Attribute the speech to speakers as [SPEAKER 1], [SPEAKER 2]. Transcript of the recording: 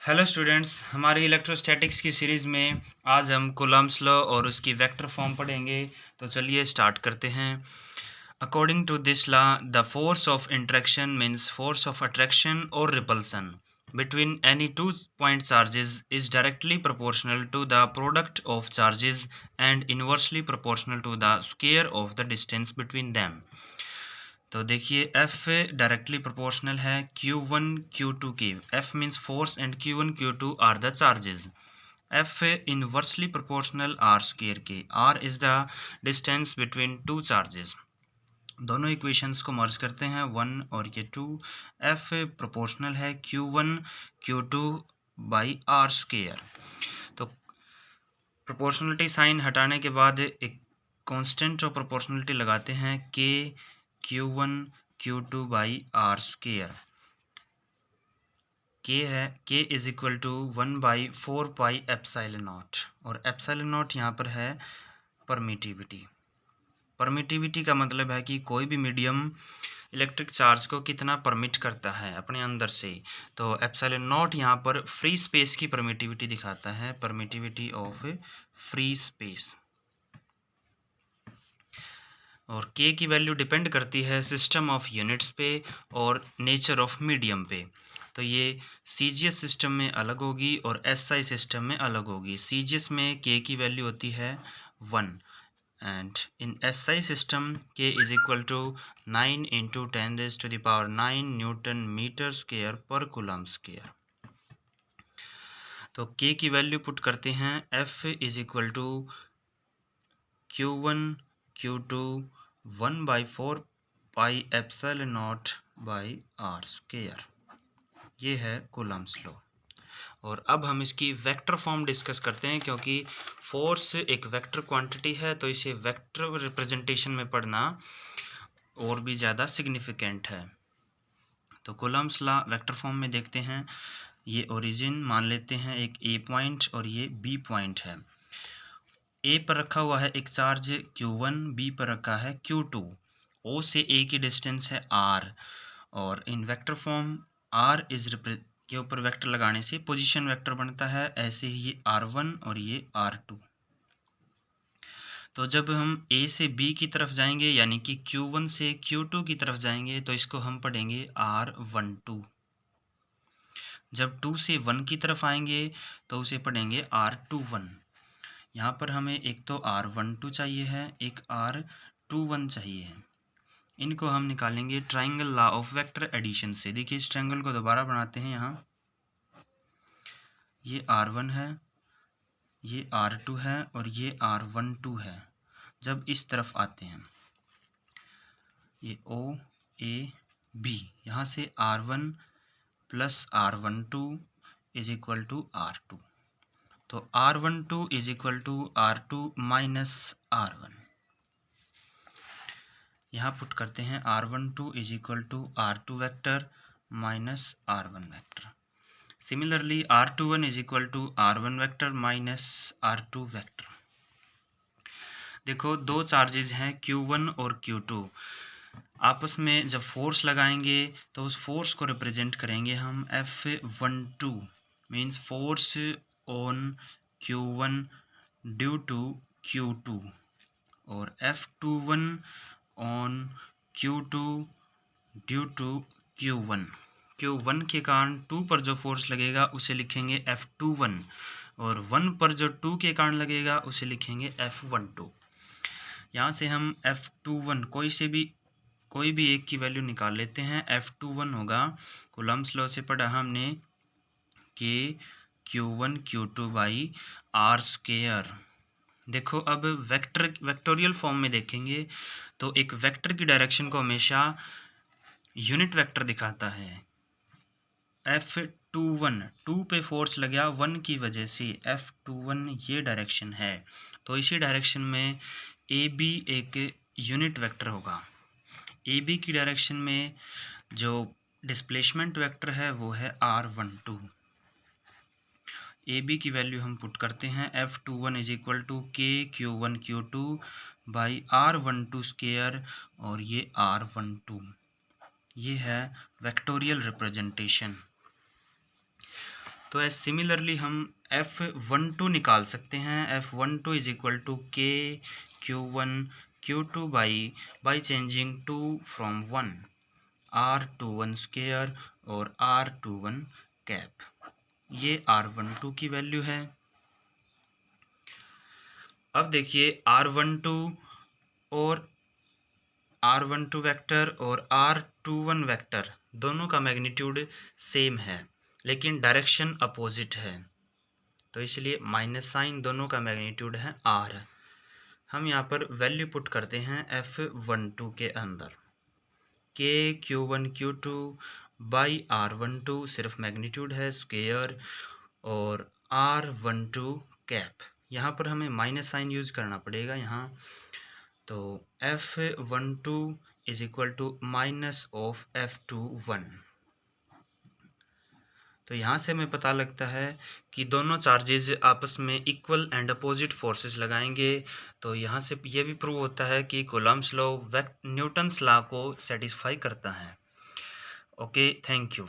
[SPEAKER 1] Hello students, हमारी electrostatics की series में आज हम कूलम्ब्स लॉ और उसकी वेक्टर फॉर्म पढ़ेंगे। तो चलिए स्टार्ट करते हैं। According to this law, the force of interaction means force of attraction और repulsion between any two point charges is directly proportional to the product of charges and inversely proportional to the square of the distance between them। तो देखिए F directly proportional है Q1 Q2 के। F means force and Q1 Q2 are the charges. F inversely proportional R square के। R is the distance between two charges. दोनों equations को merge करते हैं, 1 और ये 2। F प्रोपोर्शनल है Q1 Q2 by R square. तो प्रोपोर्शनलिटी साइन हटाने के बाद एक कांस्टेंट ऑफ प्रोपोर्शनलिटी लगाते हैं K Q1 Q2 by R square. K है K is equal to 1 by 4 pi epsilon naught, और एप्सिलॉन नॉट यहाँ पर है परमिटिविटी। परमिटिविटी का मतलब है कि कोई भी मीडियम इलेक्ट्रिक चार्ज को कितना परमिट करता है अपने अंदर से। तो एप्सिलॉन नॉट यहाँ पर फ्री स्पेस की परमिटिविटी दिखाता है, परमिटिविटी ऑफ फ्री स्पेस। और K की वैल्यू डिपेंड करती है सिस्टम ऑफ यूनिट्स पे और नेचर ऑफ मीडियम पे। तो ये CGS सिस्टम में अलग होगी और SI सिस्टम में अलग होगी। CGS में K की वैल्यू होती है 1 and in SI system K is equal to 9 into 10⁻⁹ newton metre square per coulomb square. तो K की वैल्यू पुट करते हैं, F is equal to Q1 Q2 1 by 4 pi epsilon naught by R square. ये है Coulomb's law. और अब हम इसकी वेक्टर फॉर्म डिस्कस करते हैं, क्योंकि फोर्स एक वेक्टर क्वांटिटी है तो इसे वेक्टर रिप्रेजेंटेशन में पढ़ना और भी ज़्यादा सिग्निफिकेंट है। तो कूलम्ब्स लॉ वेक्टर फॉर्म में देखते हैं। ये ओरिजिन मान लेते हैं एक A पॉइंट और ये B पॉइंट है। A पर रखा हुआ है एक चार्ज Q1, B पर रखा है Q2। O से A की डिस्टेंस है R, और इन वेक्टर फॉर्म R इज के ऊपर वेक्टर लगाने से पोजीशन वेक्टर बनता है। ऐसे ही ये R1 और ये R2। तो जब हम A से B की तरफ जाएंगे यानी कि Q1 से Q2 की तरफ जाएंगे तो इसको हम पढ़ेंगे R12। जब 2 से 1 की तरफ आएंगे तो उसे पढ़ेंगे R21। यहाँ पर हमें एक तो R12 चाहिए है, एक R21 चाहिए है। इनको हम निकालेंगे triangle law of vector addition से। देखिए इस ट्राइंगल को दोबारा बनाते हैं। यहाँ ये R1 है, ये R2 है और ये R12 है। जब इस तरफ आते हैं ये O A B, यहाँ से R1 plus R12 is equal to R2। तो R12 is equal to R2 minus R1। यहाँ पुट करते हैं R12 is equal to R2 vector minus R1 vector. Similarly R21 is equal to R1 vector minus R2 vector. देखो दो charges हैं Q1 और Q2। आपस में जब फोर्स लगाएंगे तो उस फोर्स को रिप्रेजेंट करेंगे हम F12 means force on Q1 due to Q2, और F21 on Q2 due to Q1। Q1 के कारण 2 पर जो फोर्स लगेगा उसे लिखेंगे F21, और 1 पर जो 2 के कारण लगेगा उसे लिखेंगे F12। यहाँ से हम F21 कोई भी एक की वैल्यू निकाल लेते हैं। F21 होगा, कूलम्ब्स लॉ से पढ़ा हमने, K Q1 Q2 by R square. देखो अब वेक्टोरियल फॉर्म में देखेंगे तो एक वेक्टर की डायरेक्शन को हमेशा यूनिट वेक्टर दिखाता है। F21 2 पे फोर्स लगा 1 की वजह से F21 ये डायरेक्शन है, तो इसी डायरेक्शन में AB एक यूनिट वेक्टर होगा। AB की डायरेक्शन में जो डिस्प्लेसमेंट वेक्टर है वो है R12। AB की वैल्यू हम पुट करते हैं, F21 is equal to K Q1 Q2 by R12 square, और ये R12। ये है वेक्टोरियल रिप्रेजेंटेशन। तो एज सिमिलरली हम F12 निकाल सकते हैं। F12 इज इक्वल टू के Q1 Q2 by changing 2 from 1 R21 square और R21 कैप। ये R12 की वैल्यू है। अब देखिए R12 वेक्टर और R21 वेक्टर दोनों का मैग्नीट्यूड सेम है, लेकिन डायरेक्शन अपोजिट है, तो इसलिए माइनस साइन दोनों का मैग्नीट्यूड है R। हम यहाँ पर वैल्यू पुट करते हैं F12 के अंदर। के Q1 Q2 बाई R12 सिर्फ मैग्नीट्यूड है स्क्वायर, और R12 कैप। यहाँ पर हमें माइनस साइन यूज करना पड़ेगा यहाँ, तो F12 is equal to minus of F21। तो यहाँ से हमें पता लगता है कि दोनों चार्जेस आपस में इक्वल एंड अपोजिट फोर्सेस लगाएंगे। तो यहाँ से ये भी प्रूव होता है कि कूलम्ब्स लॉ न्यूटन्स लॉ को सेटिस्फाई करता है। Okay, thank you.